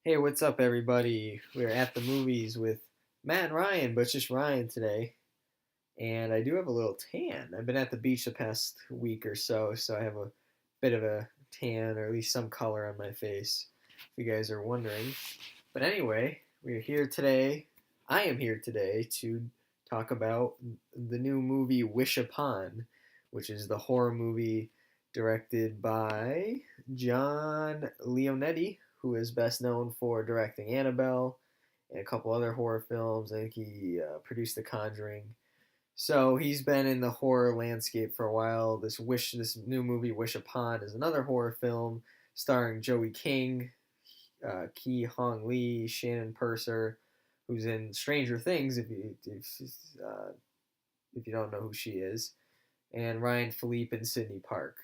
Hey, what's up, everybody? We're at the movies with Matt and Ryan, but it's just Ryan today. And I do have a little tan. I've been at the beach the past week or so, so I have a bit of a tan, or at least some color on my face, if you guys are wondering. But anyway, we're here today. I am here today to talk about the new movie Wish Upon, which is the horror movie directed by John Leonetti, who is best known for directing Annabelle and a couple other horror films. I think he produced The Conjuring. So he's been in the horror landscape for a while. This new movie Wish Upon is another horror film starring Joey King, Ki Hong Lee, Shannon Purser, who's in Stranger Things. If you don't know who she is, and Ryan Philippe and Sydney Park.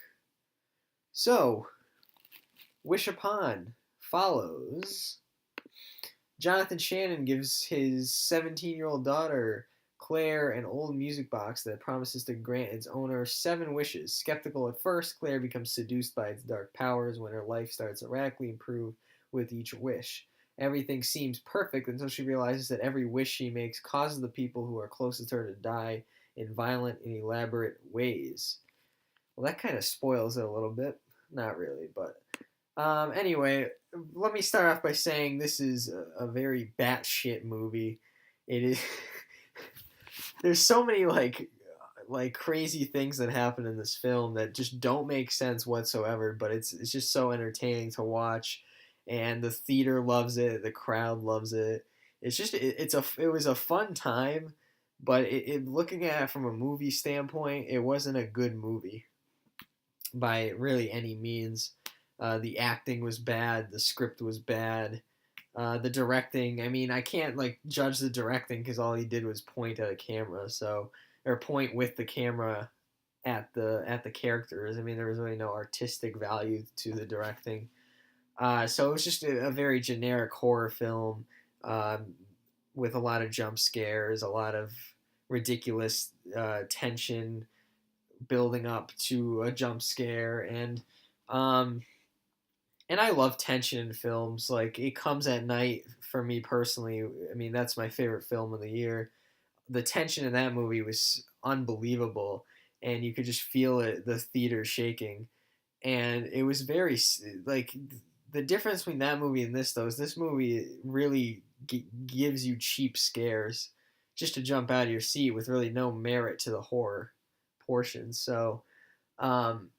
So, Wish Upon follows Jonathan Shannon gives his 17-year-old daughter Claire an old music box that promises to grant its owner 7 wishes. Skeptical at first, Claire becomes seduced by its dark powers when her life starts to radically improve with each wish. Everything seems perfect until she realizes that every wish she makes causes the people who are closest to her to die in violent and elaborate ways. Well, that kind of spoils it a little bit. Not really, but anyway, let me start off by saying this is a very batshit movie. It is. There's so many like crazy things that happen in this film that just don't make sense whatsoever. But it's just so entertaining to watch, and the theater loves it. The crowd loves it. It was a fun time, but looking at it from a movie standpoint, it wasn't a good movie by really any means. The acting was bad. The script was bad. The directing, I mean, I can't like judge the directing because all he did was point at a camera, so or point with the camera at the characters. I mean, there was really no artistic value to the directing. So it was just a very generic horror film um, with a lot of jump scares, a lot of ridiculous tension building up to a jump scare, um, and I love tension in films. Like It Comes at Night for me personally. I mean, that's my favorite film of the year. The tension in that movie was unbelievable, and you could just feel it, the theater shaking. And it was very like the difference between that movie and this though is this movie really gives you cheap scares just to jump out of your seat with really no merit to the horror portion. So um,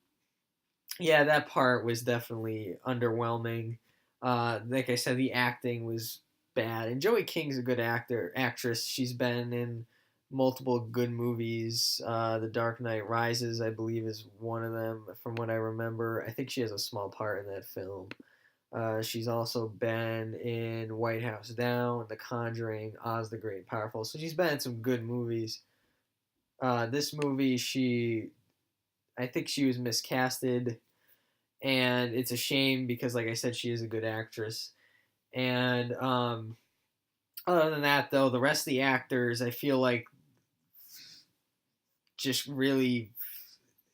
yeah, that part was definitely underwhelming. Like I said, the acting was bad, and Joey King's a good actress. She's been in multiple good movies. The Dark Knight Rises, I believe, is one of them, from what I remember. I think she has a small part in that film. She's also been in White House Down, The Conjuring, Oz the Great and Powerful. So she's been in some good movies. This movie, I think she was miscasted, and it's a shame because, like I said, she is a good actress. And other than that, though, the rest of the actors, I feel like just really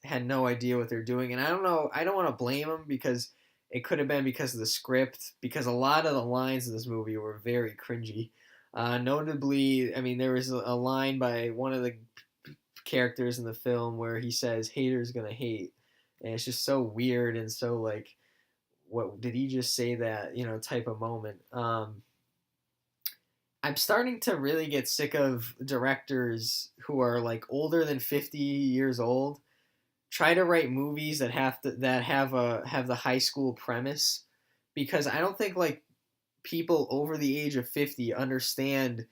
had no idea what they're doing. And I don't know, I don't want to blame them because it could have been because of the script, because a lot of the lines in this movie were very cringy. Notably, I mean, there was a line by one of the characters in the film where he says, "Haters gonna hate," and it's just so weird and so like, what did he just say that, type of moment. I'm starting to really get sick of directors who are like older than 50 years old try to write movies that have the high school premise, because I don't think like people over the age of 50 understand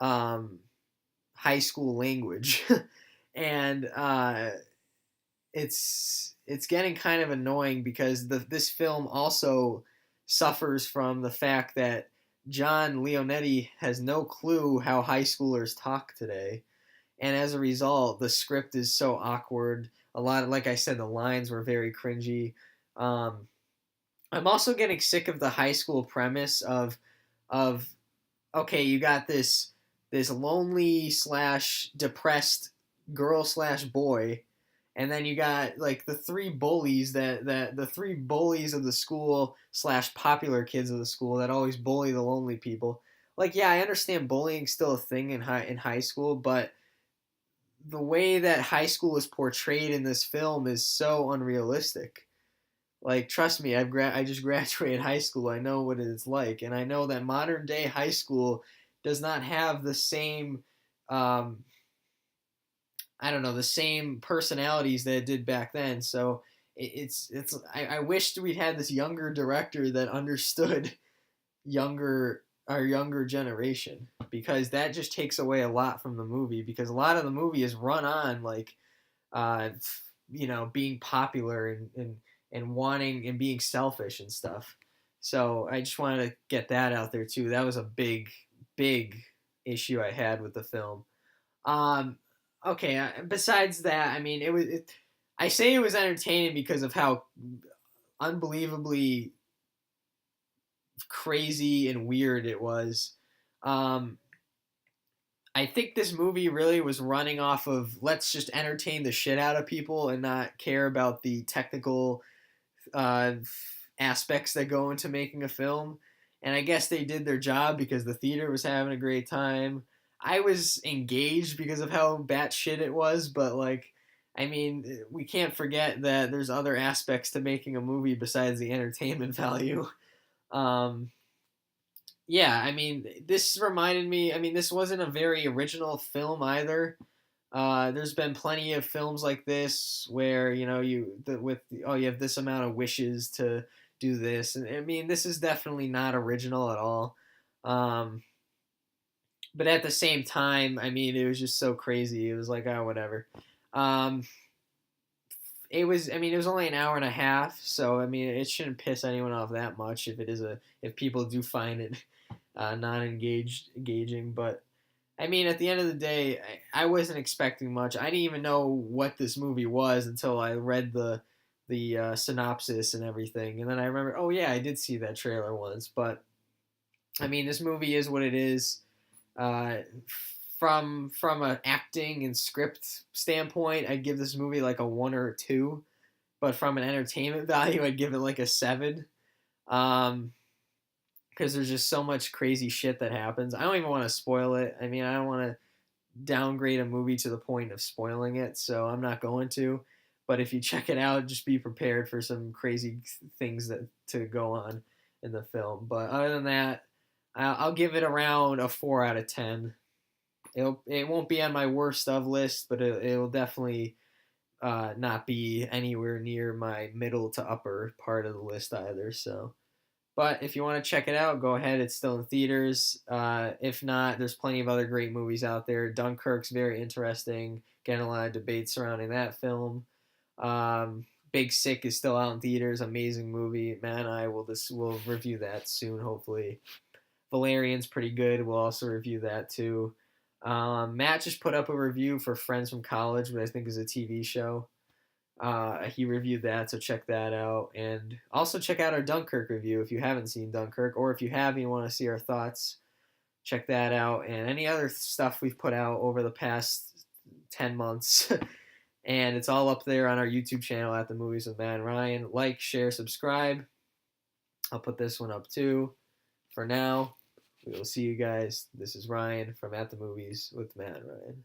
um, high school language. And it's getting kind of annoying because this film also suffers from the fact that John Leonetti has no clue how high schoolers talk today, and as a result, the script is so awkward. A lot of, like I said, the lines were very cringy. Um, I'm also getting sick of the high school premise of okay, you got this lonely slash depressed girl slash boy, And then you got like the three bullies that the three bullies of the school slash popular kids of the school that always bully the lonely people. Like, yeah, I understand bullying's still a thing in high school, but the way that high school is portrayed in this film is so unrealistic. Like, trust me, I just graduated high school. I know what it's like, and I know that modern day high school does not have the same, um, I don't know, the same personalities that it did back then. So it's I wished we'd had this younger director that understood younger our younger generation, because that just takes away a lot from the movie, because a lot of the movie is run on like uh, being popular and wanting and being selfish and stuff. So I just wanted to get that out there too. That was a big issue I had with the film. Um, okay. Besides that, I mean, I say it was entertaining because of how unbelievably crazy and weird it was. Um, I think this movie really was running off of let's just entertain the shit out of people and not care about the technical uh, aspects that go into making a film. And I guess they did their job because the theater was having a great time. I was engaged because of how batshit it was, but like, I mean, we can't forget that there's other aspects to making a movie besides the entertainment value. Um, yeah, I mean, this reminded me. I mean, this wasn't a very original film either. There's been plenty of films like this where you have this amount of wishes to do this, and I mean, this is definitely not original at all. Um, but at the same time, I mean, it was just so crazy. It was like, oh, whatever. Um, it was. I mean, it was only an hour and a half, so I mean, it shouldn't piss anyone off that much if people do find it not engaging. But I mean, at the end of the day, I wasn't expecting much. I didn't even know what this movie was until I read the synopsis and everything, and then I remember, oh yeah, I did see that trailer once. But I mean, this movie is what it is. Uh, from an acting and script standpoint, I'd give this movie like a 1 or 2. But from an entertainment value, I'd give it like a 7. Um, because there's just so much crazy shit that happens. I don't even want to spoil it. I mean, I don't want to downgrade a movie to the point of spoiling it, so I'm not going to. But if you check it out, just be prepared for some crazy things that to go on in the film. But other than that, I'll give it around a 4 out of 10. It won't be on my worst of list, but it'll definitely not be anywhere near my middle to upper part of the list either. So, but if you want to check it out, go ahead. It's still in theaters. If not, there's plenty of other great movies out there. Dunkirk's very interesting. Getting a lot of debate surrounding that film. Big Sick is still out in theaters. Amazing movie. Man, we'll review that soon, hopefully. Valerian's pretty good. We'll also review that too. Matt just put up a review for Friends from College, which I think is a TV show. He reviewed that, so check that out. And also check out our Dunkirk review if you haven't seen Dunkirk, or if you have and you want to see our thoughts, check that out. And any other stuff we've put out over the past 10 months. And it's all up there on our YouTube channel at The Movies with Matt and Ryan. Like, share, subscribe. I'll put this one up too. For now, we will see you guys. This is Ryan from At the Movies with Matt and Ryan.